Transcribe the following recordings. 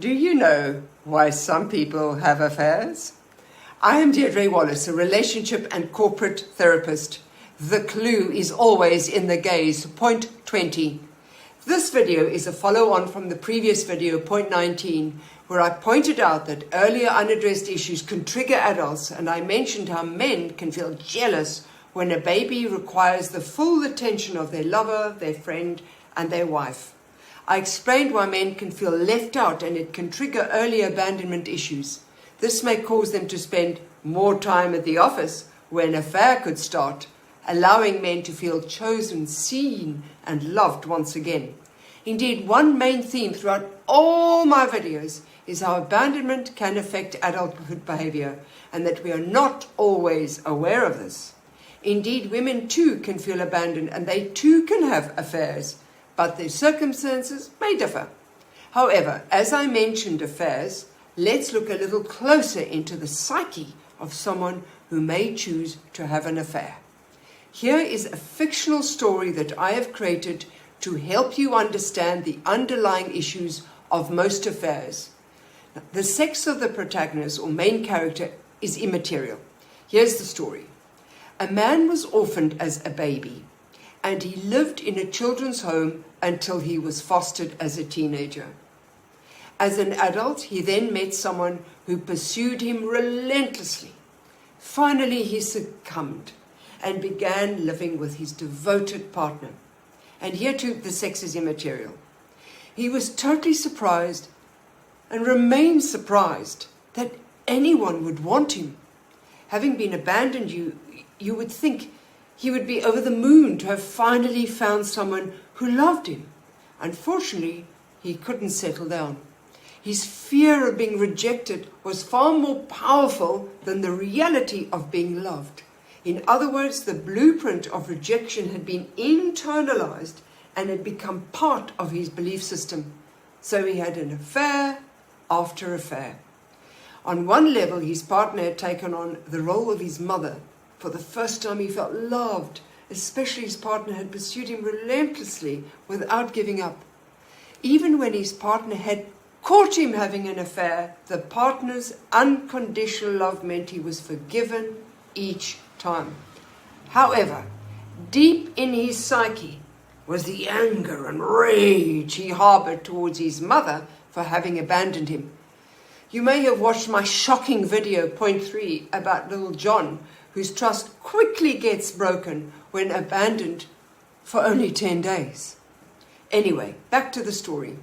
Do you know why some people have affairs? I am Deidré Wallace, a relationship and corporate therapist. The clue is always in the gaze. Point 20. This video is a follow-on from the previous video, point 19, where I pointed out that earlier unaddressed issues can trigger adults, and I mentioned how men can feel jealous when a baby requires the full attention of their lover, their friend, and their wife. I explained why men can feel left out and it can trigger early abandonment issues. This may cause them to spend more time at the office where an affair could start, allowing men to feel chosen, seen, and loved once again. Indeed, one main theme throughout all my videos is how abandonment can affect adulthood behavior and that we are not always aware of this. Indeed, women too can feel abandoned and they too can have affairs, but their circumstances may differ. However, as I mentioned affairs, let's look a little closer into the psyche of someone who may choose to have an affair. Here is a fictional story that I have created to help you understand the underlying issues of most affairs. The sex of the protagonist or main character is immaterial. Here's the story. A man was orphaned as a baby, and he lived in a children's home until he was fostered as a teenager. As an adult, he then met someone who pursued him relentlessly. Finally, he succumbed and began living with his devoted partner. And here too, the sex is immaterial. He was totally surprised and remains surprised that anyone would want him. Having been abandoned, you would think he would be over the moon to have finally found someone who loved him. Unfortunately, he couldn't settle down. His fear of being rejected was far more powerful than the reality of being loved. In other words, the blueprint of rejection had been internalized and had become part of his belief system. So he had an affair after affair. On one level, his partner had taken on the role of his mother. For the first time, he felt loved, especially his partner had pursued him relentlessly without giving up. Even when his partner had caught him having an affair, the partner's unconditional love meant he was forgiven each time. However, deep in his psyche was the anger and rage he harbored towards his mother for having abandoned him. You may have watched my shocking video, point 3, about little John, whose trust quickly gets broken when abandoned for only 10 days. Anyway, back to the story.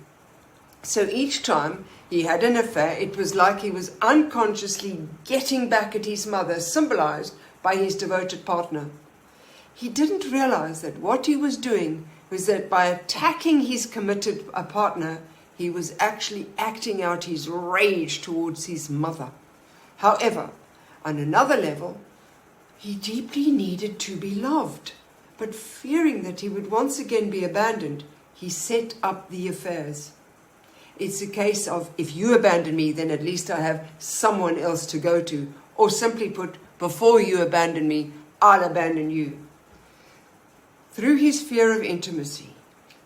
So each time he had an affair, it was like he was unconsciously getting back at his mother, symbolized by his devoted partner. He didn't realize that what he was doing was that by attacking his committed partner, he was actually acting out his rage towards his mother. However, on another level, he deeply needed to be loved, but fearing that he would once again be abandoned, he set up the affairs. It's a case of, if you abandon me, then at least I have someone else to go to. Or simply put, before you abandon me, I'll abandon you. Through his fear of intimacy,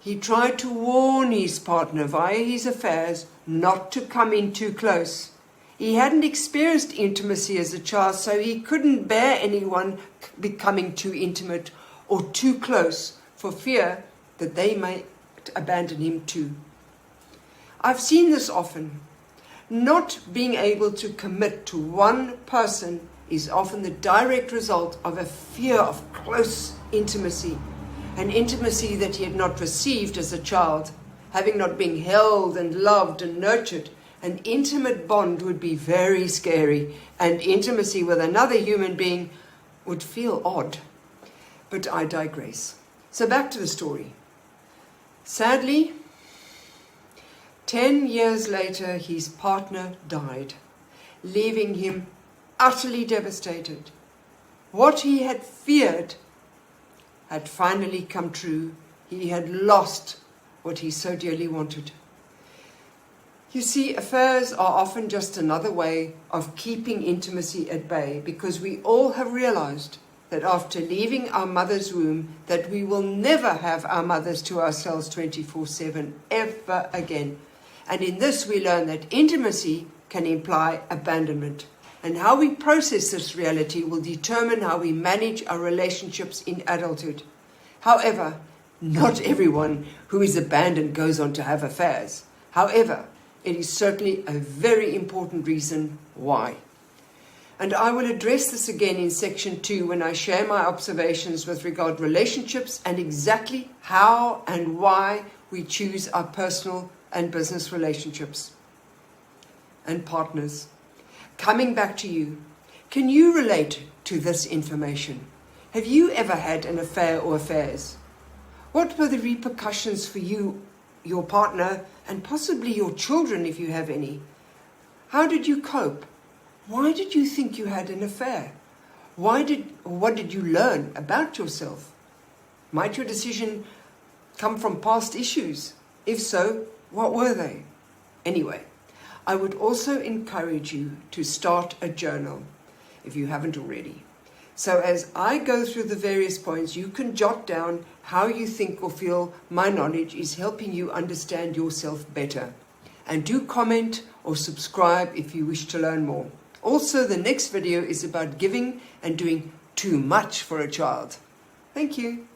he tried to warn his partner via his affairs not to come in too close. He hadn't experienced intimacy as a child, so he couldn't bear anyone becoming too intimate or too close for fear that they might abandon him too. I've seen this often. Not being able to commit to one person is often the direct result of a fear of close intimacy, an intimacy that he had not received as a child. Having not been held and loved and nurtured, an intimate bond would be very scary, and intimacy with another human being would feel odd. But I digress. So back to the story. Sadly, 10 years later, his partner died, leaving him utterly devastated. What he had feared had finally come true. He had lost what he so dearly wanted. You see, affairs are often just another way of keeping intimacy at bay, because we all have realized that after leaving our mother's womb, that we will never have our mothers to ourselves 24/7 ever again. And in this we learn that intimacy can imply abandonment. And how we process this reality will determine how we manage our relationships in adulthood. However, not everyone who is abandoned goes on to have affairs. However, it is certainly a very important reason why. And I will address this again in section 2 when I share my observations with regard to relationships and exactly how and why we choose our personal and business relationships and partners. Coming back to you, can you relate to this information? Have you ever had an affair or affairs? What were the repercussions for you, your partner, and possibly your children if you have any? How did you cope? Why did you think you had an affair? What did you learn about yourself? Might your decision come from past issues? If so, what were they? Anyway, I would also encourage you to start a journal if you haven't already. So as I go through the various points, you can jot down how you think or feel my knowledge is helping you understand yourself better. And do comment or subscribe if you wish to learn more. Also, the next video is about giving and doing too much for a child. Thank you.